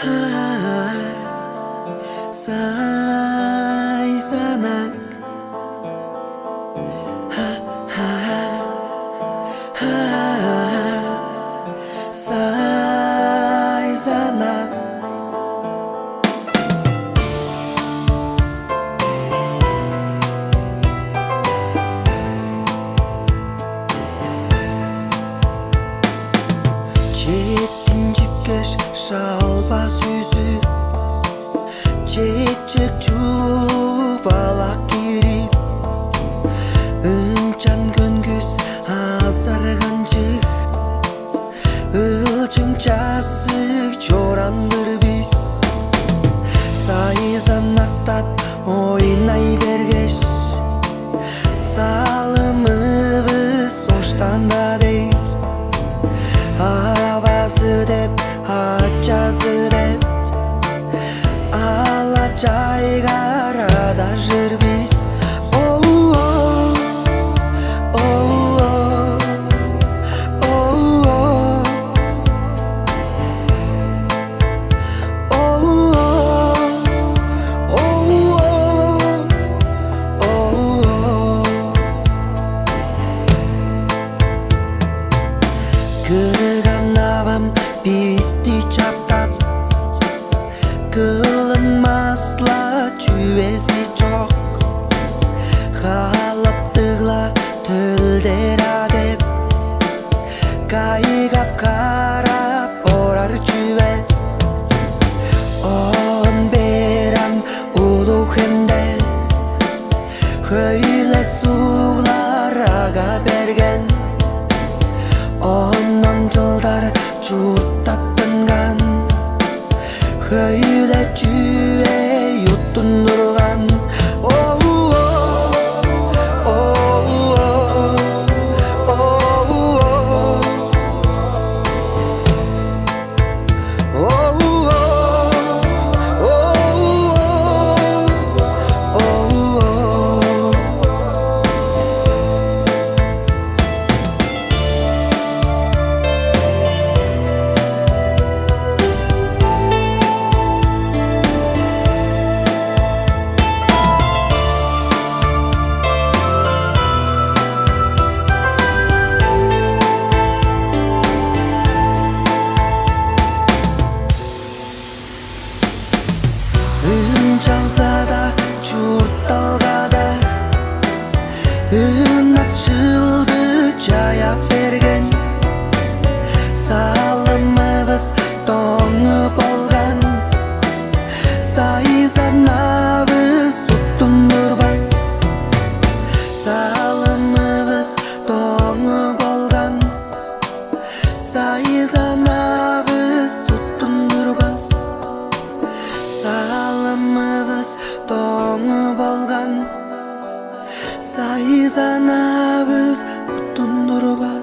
Sayzanak Sayzanak Жетинчиккеш шалбас үзү Чечек чулуп ала кирип Үнчан көнгүс азарганчык Ылчың часык чорандыр биз Сайзанактат ойнай бергеш Салымыбыз оштанда дейт Авазы деп, ачазы деп Ала жайгарада жүрбиз Кырган абам бизди чаптап Кылынмасла чүбеси жок Халаптыгла төлдер адеп Кайгап карап орар чүбе Он берам улук эмде Хөйле суулар ага берген Оннон жылдар журттаттынган Хөйле чүбе юттундурган Ын жалса да журтталгада Ын ачылды жаяп берген Салымыбыз тоңуп алган Сайзанабыз туттундурбас Салымыбыз тоңуп алган Сайзанабыз туттундурбас Салымыбыз тоңуп алган Сайзанабыз туттундурбас